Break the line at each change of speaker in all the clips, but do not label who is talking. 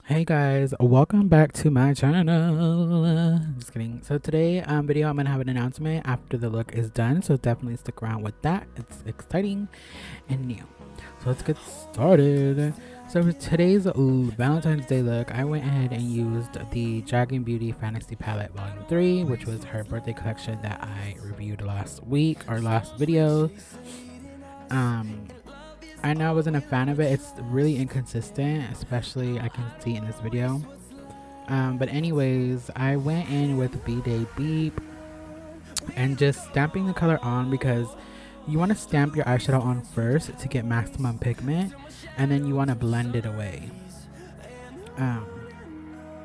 Hey guys, welcome back to my channel. Just kidding. So today video I'm gonna have an announcement after the look is done, so definitely stick around with that. It's exciting and new. So let's get started. So for today's Valentine's Day look, I went ahead and used the Dragon Beauty Fantasy Palette Volume 3, which was her birthday collection that I reviewed last week or last video. um I know I wasn't a fan of it. It's really inconsistent, especially I can see in this video. But anyways, I went in with B-Day Beep and just stamping the color on because you want to stamp your eyeshadow on first to get maximum pigment, and then you want to blend it away.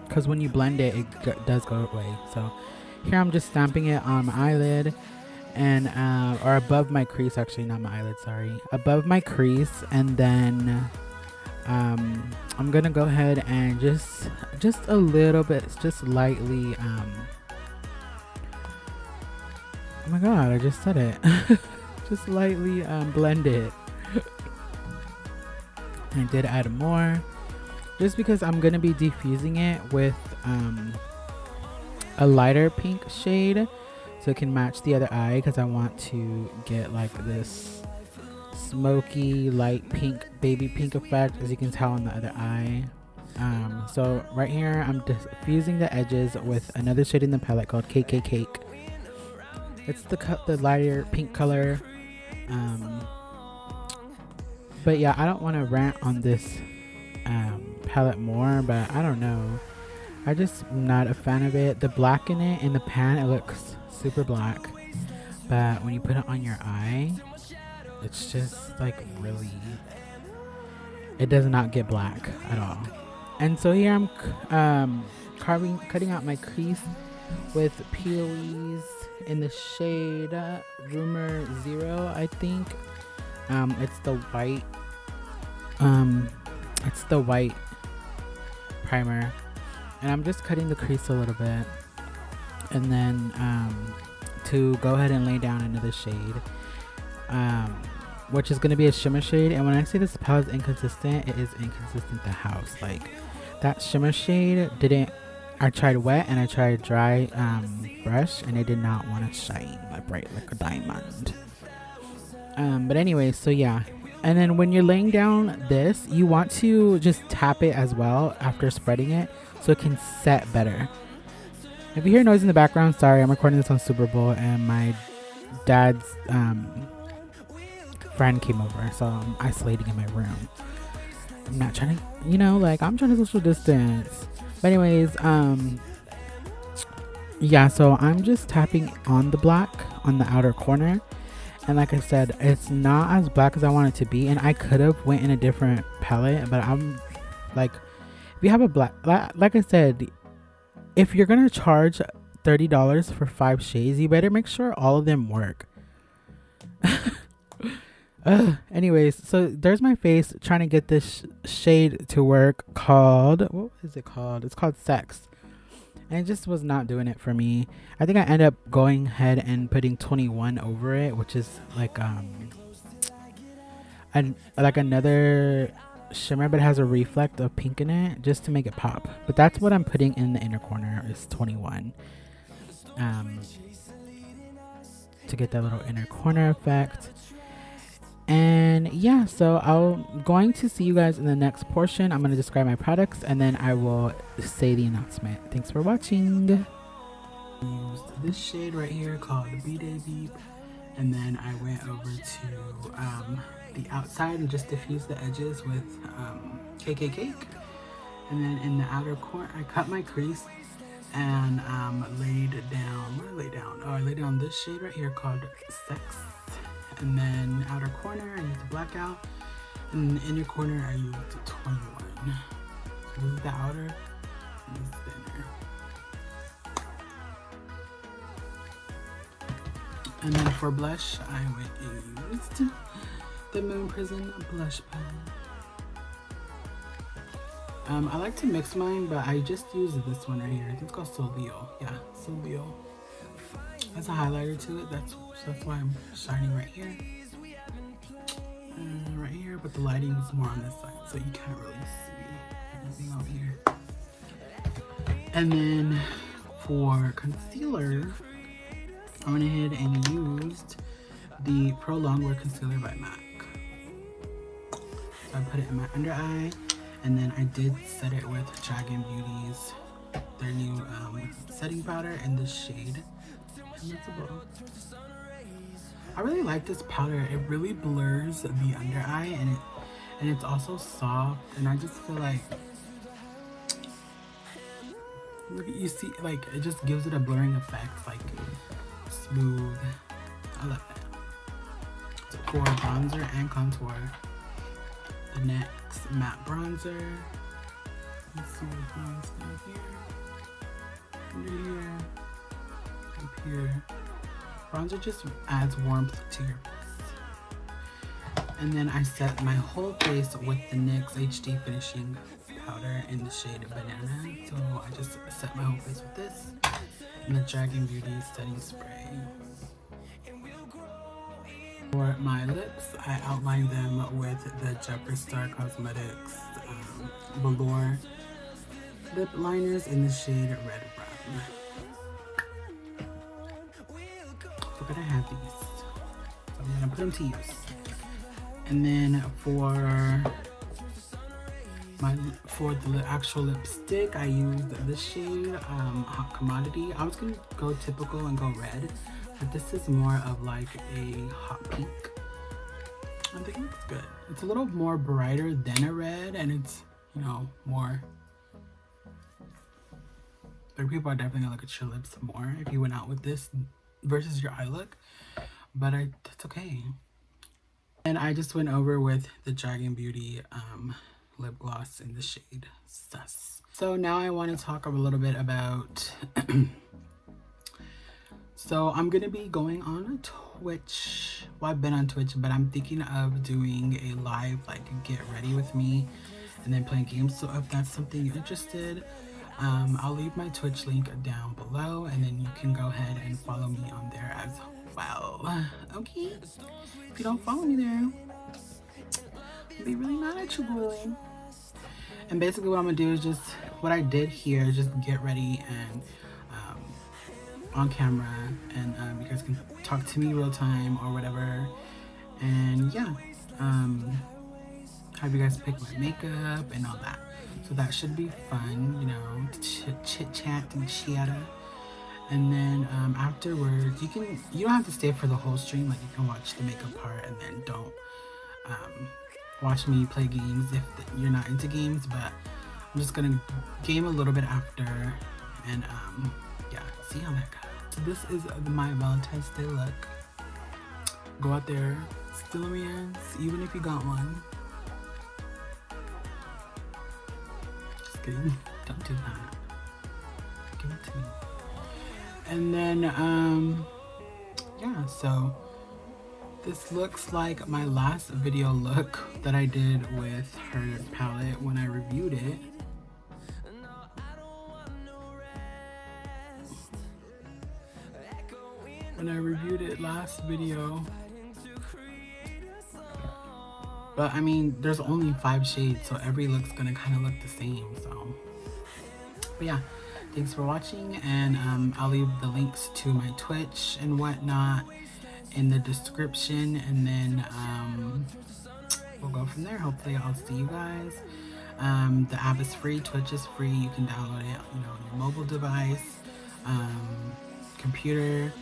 Because when you blend it, it does go away. So here I'm just stamping it on my eyelid and or above my crease, actually not my eyelid, sorry, above my crease, and then I'm gonna go ahead and just a little bit, just lightly oh my god, I just said it. Just lightly blend it. I did add more just because I'm gonna be diffusing it with a lighter pink shade so it can match the other eye, because I want to get like this smoky light pink, baby pink effect, as you can tell on the other eye. So right here I'm diffusing the edges with another shade in the palette called KK Cake. It's the lighter pink color. But yeah, I don't want to rant on this palette more, but I don't know, I just not a fan of it. The black in it, in the pan, it looks super black, but when you put it on your eye, it's just like really, it does not get black at all. And so here I'm cutting out my crease with peelies in the shade Rumor Zero, I think. It's the white primer, and I'm just cutting the crease a little bit, and then to go ahead and lay down another shade, which is going to be a shimmer shade. And when I say this palette is inconsistent, it is inconsistent the house. Like, that shimmer shade didn't, I tried wet and I tried dry brush, and it did not want to shine like bright like a diamond. But anyway, so yeah. And then when you're laying down this, you want to just tap it as well after spreading it so it can set better. If you hear noise in the background, sorry, I'm recording this on Super Bowl and my dad's friend came over, so I'm isolating in my room. I'm not trying to, like, I'm trying to social distance. But anyways, yeah, so I'm just tapping on the black on the outer corner. And like I said, it's not as black as I want it to be, and I could have went in a different palette, but I'm like, if you have a black, like I said, if you're gonna charge $30 for 5 shades, you better make sure all of them work. Anyways, so there's my face trying to get this shade to work, called, what is it called? It's called Sex. And it just was not doing it for me. I think I ended up going ahead and putting 21 over it, which is like another shimmer, but it has a reflect of pink in it just to make it pop. But that's what I'm putting in the inner corner, is 21, to get that little inner corner effect. And yeah, so I'm going to see you guys in the next portion. I'm going to describe my products and then I will say the announcement. Thanks for watching. Used this shade right here called B-Day Beep, and then I went over to the outside and just diffused the edges with KK Cake. And then in the outer corner, I cut my crease and laid down. I laid down this shade right here called Sex. And then outer corner, I used the blackout. And in the inner corner, I used 21. So this is the outer, and this is the inner. And then for blush, I went and used the Moon Prison blush palette. I like to mix mine, but I just use this one right here. I think it's called Solvio. Yeah, Solvio. Has a highlighter to it. That's why I'm shining right here. Right here, but the lighting is more on this side, so you can't really see. everything over here. And then for concealer, I went ahead and used the Pro Longwear Concealer by MAC. So I put it in my under eye, and then I did set it with Dragon Beauty's their new setting powder in this shade. Invincible. I really like this powder. It really blurs the under eye, and it's also soft, and I just feel like, look, you see, like, it just gives it a blurring effect, like smooth. I love it. So for bronzer and contour, the NYX matte bronzer. Let's see what bronze down here, under here, up here. Bronzer just adds warmth to your face. And then I set my whole face with the NYX HD finishing powder in the shade Banana. So I just set my whole face with this and the Dragon Beauty setting spray. For my lips, I outlined them with the Jeffree Star Cosmetics Velour lip liners in the shade Red Brown. So I have these. So I'm gonna put them to use. And then for the actual lipstick, I used this shade, Hot Commodity. I was gonna go typical and go red, but this is more of like a hot pink. I think it looks good. It's a little more brighter than a red, and it's, you know, more. Like, people are definitely gonna look at your lips more if you went out with this versus your eye look, but that's okay. And I just went over with the Dragon Beauty lip gloss in the shade Sus. So now I want to talk a little bit about so I'm gonna be going on Twitch. Well, I've been on Twitch, but I'm thinking of doing a live, like, get ready with me and then playing games. So if that's something you're interested, I'll leave my Twitch link down below, and then you can go ahead and follow me on there as well. Okay? If you don't follow me there, I'll be really mad at you, boy. And basically what I'm gonna do is just what I did here is just get ready and on camera, and you guys can talk to me real time or whatever. And yeah, have you guys pick my makeup and all that. So that should be fun, you know, chit chat and chatter. And then afterwards, you don't have to stay for the whole stream. Like, you can watch the makeup part and then don't watch me play games if you're not into games. But I'm just gonna game a little bit after, and yeah, see how that goes. So this is my Valentine's Day look. Go out there, steal a man's, even if you got one. Just kidding. Don't do that. Give it to me. And then yeah, so this looks like my last video look that I did with her palette when I reviewed it. When I reviewed it last video. But I mean, there's only 5 shades, so every look's gonna kind of look the same. So, but yeah, thanks for watching, and I'll leave the links to my Twitch and whatnot in the description, and then we'll go from there. Hopefully I'll see you guys. The app is free. Twitch is free. You can download it, you know, on your mobile device, computer.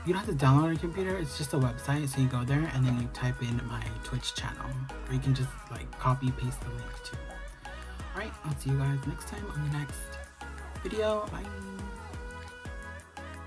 You don't have to download a computer. It's just a website, so you go there and then you type in my Twitch channel, or you can just like copy paste the link too. Alright, I'll see you guys next time on the next video. Bye.